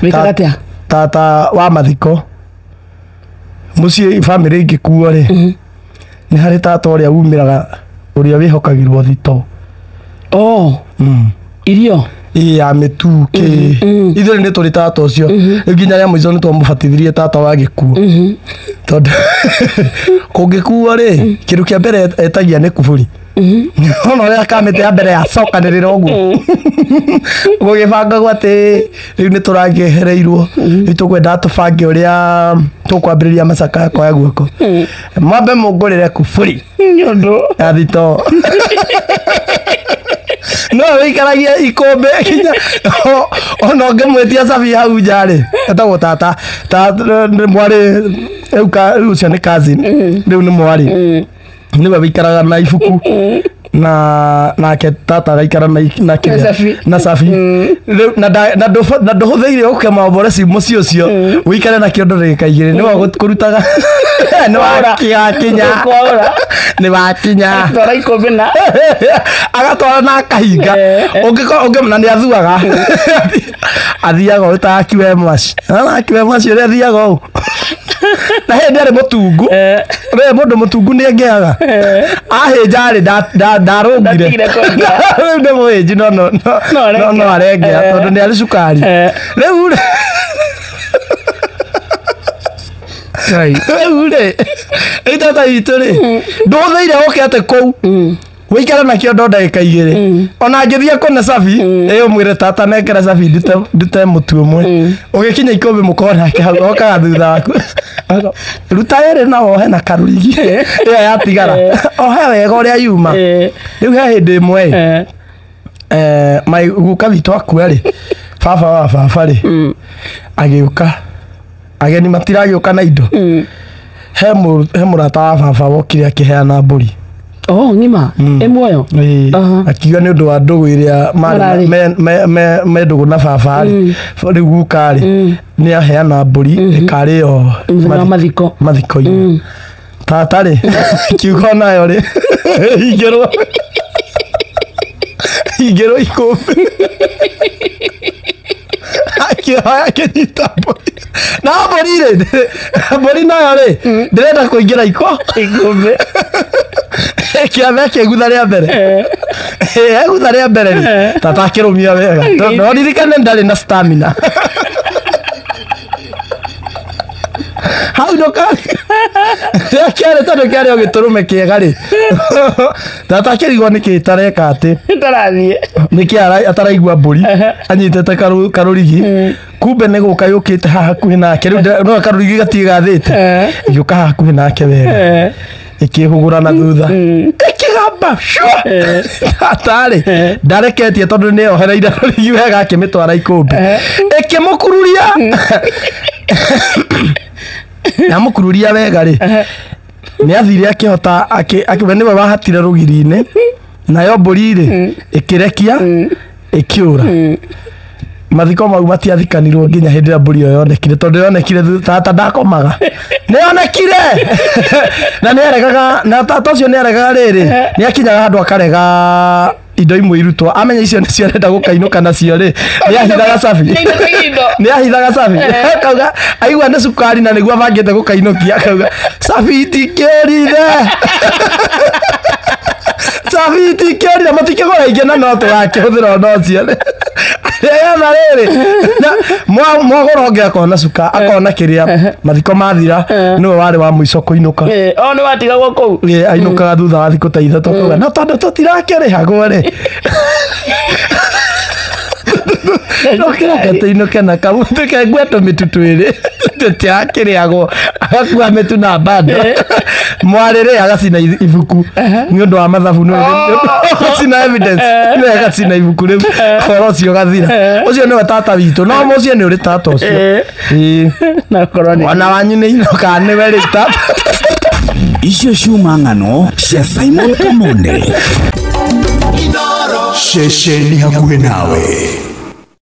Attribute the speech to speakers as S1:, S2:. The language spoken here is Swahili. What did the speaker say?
S1: Wikagatia
S2: tata wa mathiko muciĩ family ingĩkuo rĩ nĩ harĩ tata ũrĩa umĩraga ũrĩa wĩhokagĩrwo thito
S1: irio
S2: ya mĩtuke ithuĩ nĩ tũrĩ tata ũcio nginya rĩa mũico nĩ twamũbatithirie tata wa gĩkuo tondũ kũngĩkuo rĩ kĩndũ kĩa mbere etagia nĩ kuburi ona ũrĩa kamĩtĩ ya mbere yacokanĩrĩra ũguo gũgĩbangagwo atĩ rĩu nĩ tũrangĩehereirwo rĩu tũkwenda tũbange ũrĩa tũkwambĩrĩria macaka kwa guoko mwambe mũngũrĩre kuburi
S1: nyondo
S2: ya thito no wĩikaragia ikũmbĩ kinya ona ũngĩmwĩtia cabi hau nja rĩ etagwo tata mwarĩ rĩu ũcio nĩ cousin rĩu nĩ mwarĩ nĩwe wĩikaraga na ibuku nake tata agaikara na cabi na ndũhũthĩire gũke maomboreci mũciĩ ũcio wĩikare na kĩondo ndagĩka igĩrĩ nĩ wagũkũrutaga nĩ wakinya agatwara na akahinga ũngĩmona nĩ athuaga athiaga ũtakiwe mwaci ũrĩa athiaga ũũ na hĩndĩ arĩ mũtungu rĩrĩ mũndũ mũtungu nĩ engeaga ahĩnja rĩ ndarũngire rĩu nĩ mũhĩnji no arengea tondũ nĩ arĩ cukari rĩu rĩ tata witũ rĩ ndũhũthĩire gũke atĩ kũu wĩikare na kĩondo ndagĩka igĩrĩ ona angĩthiĩ kũne cabi ũmwĩre tata nengera cabi ndute mũtu ũmwe ũgĩkinya ikũmbĩ mũkorwo nake hau okaga thutha waku ruta ĩrĩ na wohe na karũrigi ĩyo yatigara ohe wega ũrĩa yuma rĩu he hĩndĩ ĩmwe guka witũ akua rĩ baba wa baba rĩ agĩũka ageni matiragĩũka na indo he mũrata wa baba wokire akĩheana mbũri
S1: ng'ima ĩmuoyo
S2: akiuga nĩ ũndũ wa ndũgũ ĩrĩa me ndũgũ na baba rĩu guka rĩ nĩ aheana mbũri ĩkarĩo mathiko-inĩ tata rĩ kiuga nayo rĩ ingĩrwo ikũmbĩ akĩoya akĩnyita mbũri na mbũri nayo rĩ ndĩrenda kũingĩra ikũmbĩ kĩambe kĩgutha rĩa mbere egutha rĩa mbere rĩ tata akĩrũmia wega no ririkane ndarĩ na stamina hau kĩarĩ tondũ kĩarĩ o gĩtũrũme kĩega rĩ tata akĩrigwo nĩkĩ tareka atĩ nĩkĩ ataraigua mbũri anyitĩte karũrigi kumbe nĩ gũka yũkĩte haha hakuhĩ nake rĩu no karũrigi gatirĩ gathĩte ĩgĩũka haha hakuhĩ nake wega ĩkĩhũgũra na thutha ĩkĩgamba tatarĩ ndareketie tondũ nĩ ohereire rũrigi wega akĩmĩtwara ikũmbĩ ĩkĩmũkururia namũkururia wega rĩ nĩ athire akĩhota we nĩwe wahatire rũgiri-inĩ nayo mbũri rĩ ĩkĩrekia ĩkĩũra mathiko mau matiathikanirwo nginya hĩndĩ ĩrĩa mbũri ĩyo yonekire tondũ yonekire tata ndakomaga nĩ yonekire na nĩ aregaga na tata ũcio nĩ aregaga rĩrĩ nĩ akinyaga handũ akarega indo imwe irutwo amenya icio nĩcio arenda gũkainũka nacio rĩ nĩ ahithaga cabi akauga aigua nĩ cukari na nĩguo abangĩte gũkainũkia akauga cabi itikĩrire cabi itikĩrire matikĩgũra ingĩ na no tũgakĩhũthĩra ona ũcio rĩetha rĩrĩ mwagũra ũngĩ akona cuka akona kĩrĩa mathiko mathira nĩwe warĩ wa mũico kũinũka
S1: nĩ watigagwo kũu
S2: ainũkaga thutha wa thikũ ta ithatũ akauga no tondũ tũtirakĩrĩhagwo rĩ nokĩrakatĩinũke na kamũtĩ kengwetwo mĩtutu ĩrĩ tũtirakĩrĩagwo agakua mĩtu na bando mwarĩ rĩ agacina ibuku nĩ ũndũ wa mathabu gacina evidence nĩ agacina ibuku rĩu ũhoro ũcio gathira ũcio nĩwe tata witũ no mũciĩ nĩ ũrĩ tata ũcio ona wanyu nĩ inoka nĩwe rĩ tata
S3: icio ciuma ng'ano cia Simon Kamonde ceceni hakuhĩ nawe.